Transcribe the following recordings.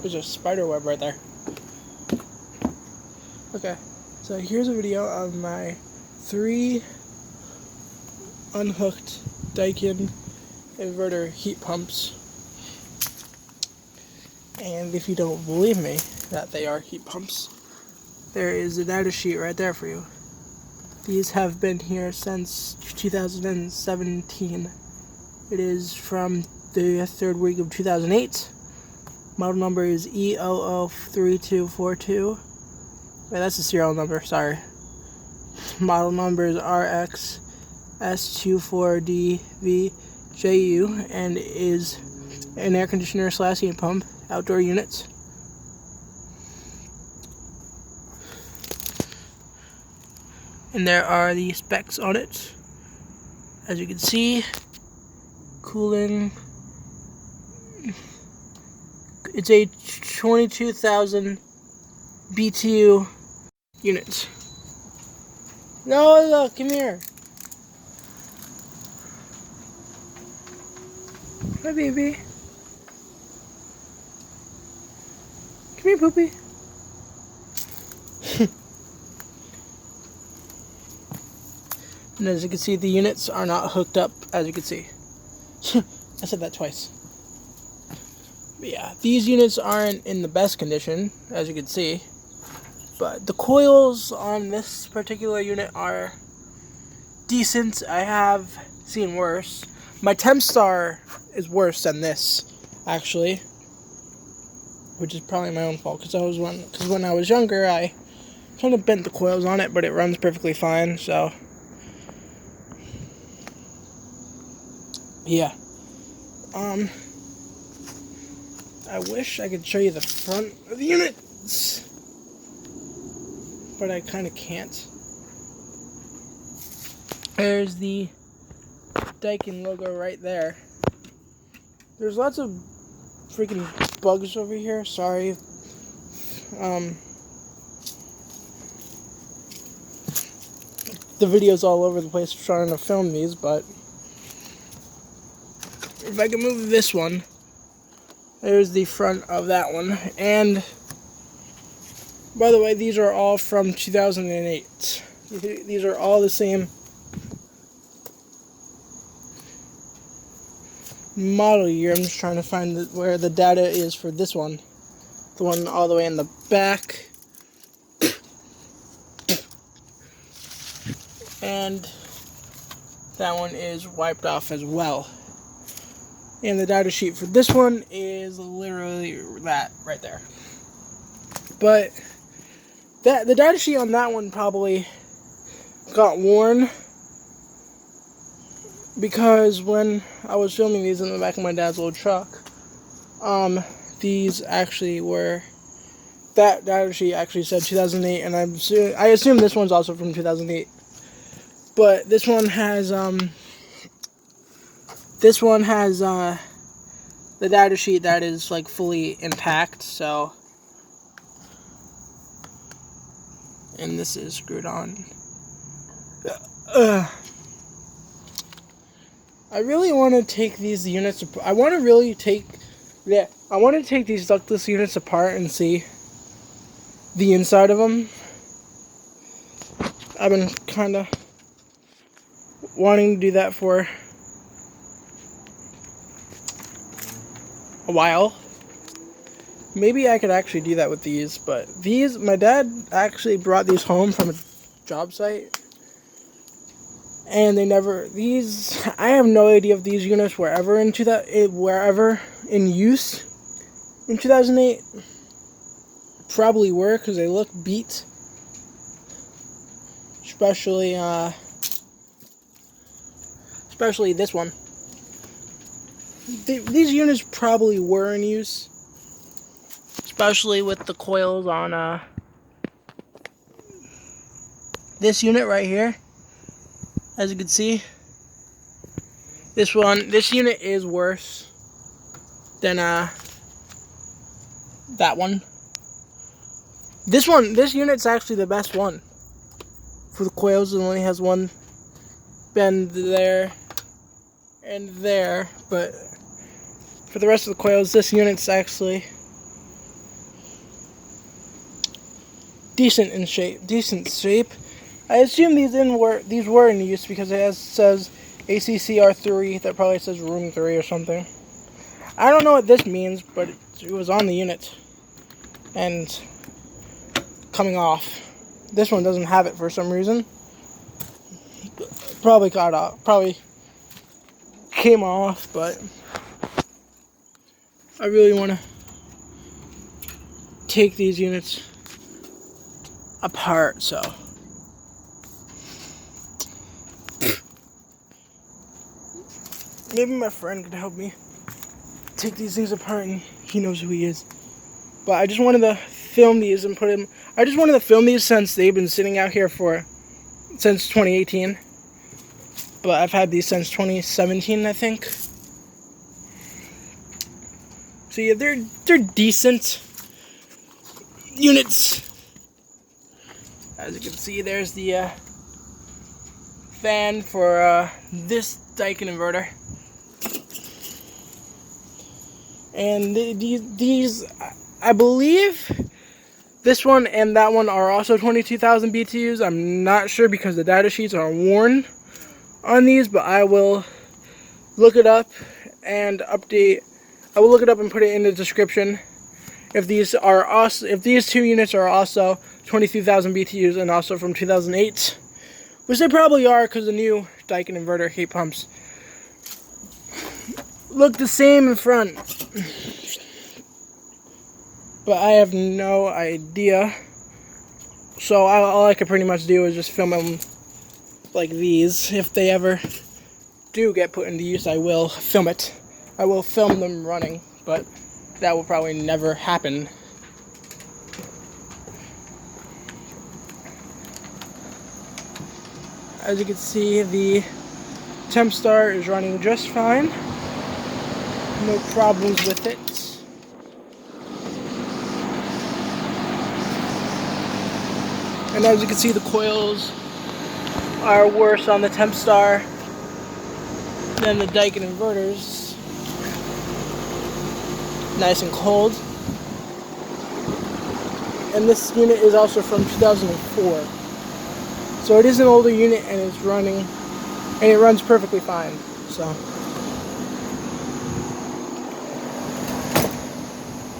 There's a spider web right there. Okay, so here's a video of my 3 unhooked daicon inverter heat pumps. And if you don't believe me that they are heat pumps, there is a data sheet right there for you. These have been here since 2017. It is from the 3rd week of 2008. Model number is E003242. Wait, that's the serial number, sorry. Model number is RXS24DVJU and is an air conditioner / heat pump, outdoor units. And there are the specs on it. As you can see, cooling. It's a 22,000 BTU unit. No, look, come here. Hi, baby. Come here, Poopy. And as you can see, the units are not hooked up, as you can see. I said that twice. But yeah, these units aren't in the best condition, as you can see. But the coils on this particular unit are decent. I have seen worse. My temp star is worse than this, actually. Which is probably my own fault, because when I was younger, I kind of bent the coils on it, but it runs perfectly fine, so... yeah. I wish I could show you the front of the units, but I kind of can't. There's the daicon logo right there. There's lots of freaking bugs over here, sorry. The video's all over the place trying to film these, but if I can move this one, there's the front of that one. And by the way, these are all from 2008. These are all the same model year. I'm just trying to find where the data is for this one. The one all the way in the back. And that one is wiped off as well. And the data sheet for this one is literally that right there. But the data sheet on that one probably got worn because when I was filming these in the back of my dad's old truck, these actually were, that data sheet actually said 2008, and I assume this one's also from 2008. But this one has the data sheet that is like fully intact, so, and this is screwed on. I really want to take these units apart. I want to take these ductless units apart and see the inside of them. I've been kind of wanting to do that for a while. Maybe I could actually do that with these, but these, my dad actually brought these home from a job site, and I have no idea if these units were ever in use in 2008. Probably were, because they look beat, especially this one. These units probably were in use, especially with the coils on this unit right here. As you can see, this unit is worse than that one. This unit's actually the best one for the coils. It only has one bend there and there, but for the rest of the coils, this unit's actually decent shape. I assume these were in use because it says ACCR3. That probably says room 3 or something. I don't know what this means, but it was on the unit and coming off. This one doesn't have it for some reason. Probably got off. Probably came off, but I really want to take these units apart, so maybe my friend could help me take these things apart, and he knows who he is. But I just wanted to film these and I just wanted to film these since they've been sitting out here since 2018. But I've had these since 2017, I think. So yeah, they're decent units. As you can see, there's the fan for this daicon inverter. And these, I believe this one and that one are also 22,000 BTUs. I'm not sure because the data sheets are worn on these, but I will look it up and update. I will look it up and put it in the description if these two units are also 22,000 BTUs and also from 2008, which they probably are because the new daicon inverter heat pumps look the same in front. But I have no idea. So all I could pretty much do is just film them like these. If they ever do get put into use, I will film it. I will film them running, but that will probably never happen. As you can see, the temp star is running just fine. No problems with it. And as you can see, the coils are worse on the temp star than the daicon inverters. Nice and cold. And this unit is also from 2004. So it is an older unit and it's running, and it runs perfectly fine. So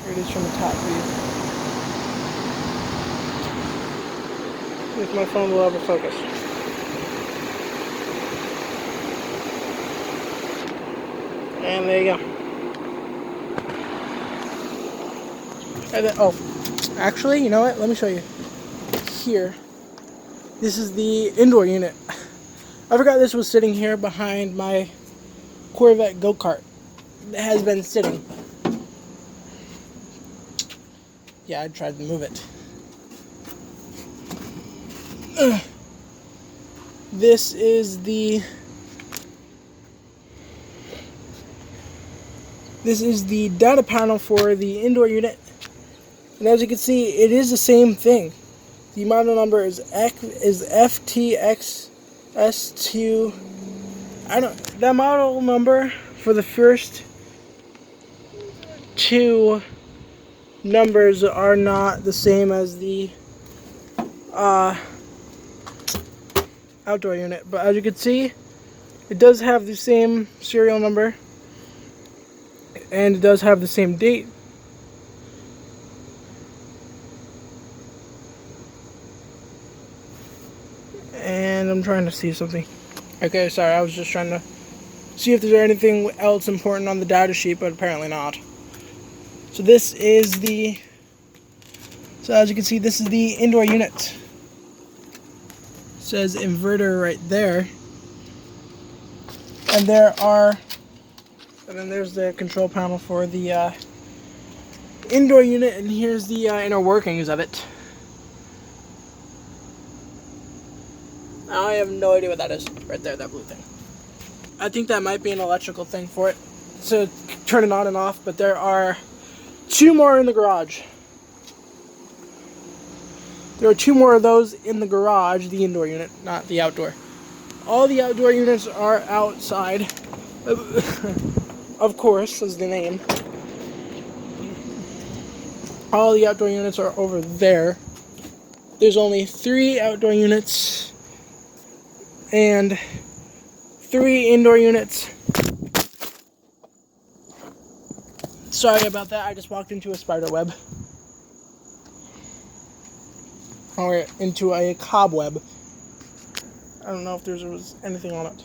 here it is from the top view. If my phone will ever focus. And there you go. And then, oh, actually, you know what? Let me show you. Here, this is the indoor unit. I forgot this was sitting here behind my Corvette go-kart. It has been sitting. Yeah, I tried to move it. This is the data panel for the indoor unit, and as you can see, it is the same thing. The model number is FTXS2. That model number for the first two numbers are not the same as the outdoor unit, but as you can see, it does have the same serial number and it does have the same date. And I'm trying to see something. Okay, sorry, I was just trying to see if there's anything else important on the data sheet, but apparently not. So as you can see, this is the indoor unit. Says inverter right there, and then there's the control panel for the indoor unit, and here's the inner workings of it. I have no idea what that is right there, that blue thing. I think that might be an electrical thing for it to turn it on and off, but there are two more in the garage. There are two more of those in the garage, the indoor unit, not the outdoor. All the outdoor units are outside. Of course, is the name. All the outdoor units are over there. there's only 3 outdoor units and 3 indoor units. Sorry about that, I just walked into a spider web. Or into a cobweb. I don't know if there was anything on it.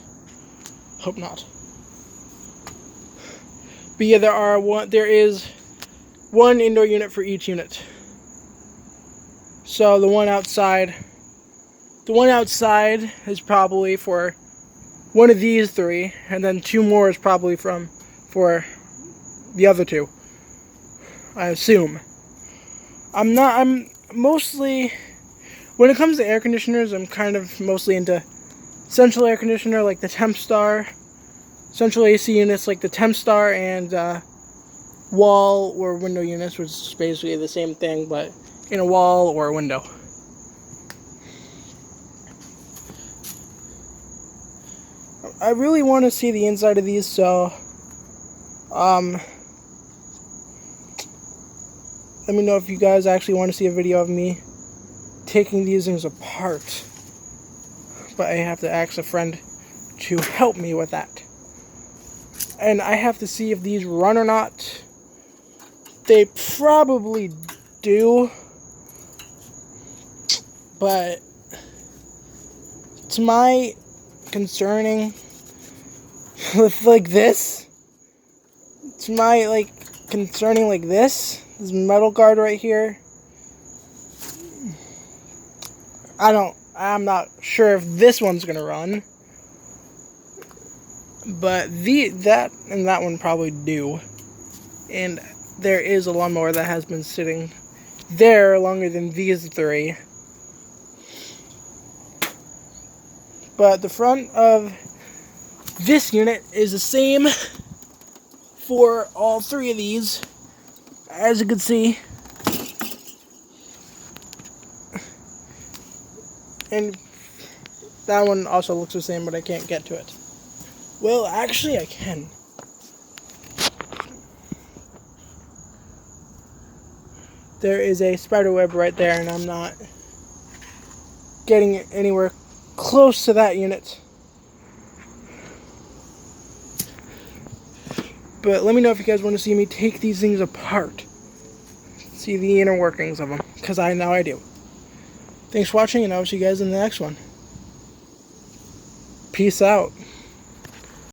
Hope not. But yeah, there is 1 indoor unit for each unit. So the one outside is probably for one of these 3, and then 2 more is probably for the other 2. I assume. I'm mostly, when it comes to air conditioners, I'm kind of mostly into central air conditioner like the Tempstar, central AC units like the Tempstar, and wall or window units, which is basically the same thing, but in a wall or a window. I really want to see the inside of these, so let me know if you guys actually want to see a video of me taking these things apart. But I have to ask a friend to help me with that. And I have to see if these run or not. They probably do. But to my concerning with like this, this metal guard right here, I'm not sure if this one's gonna run, but that one probably do. And there is a lawnmower that has been sitting there longer than these 3. But the front of this unit is the same for all 3 of these, as you can see. And that one also looks the same, but I can't get to it. Well, actually I can. There is a spider web right there, and I'm not getting anywhere close to that unit. But let me know if you guys want to see me take these things apart. See the inner workings of them, because I know I do. Thanks for watching, and I'll see you guys in the next one. Peace out.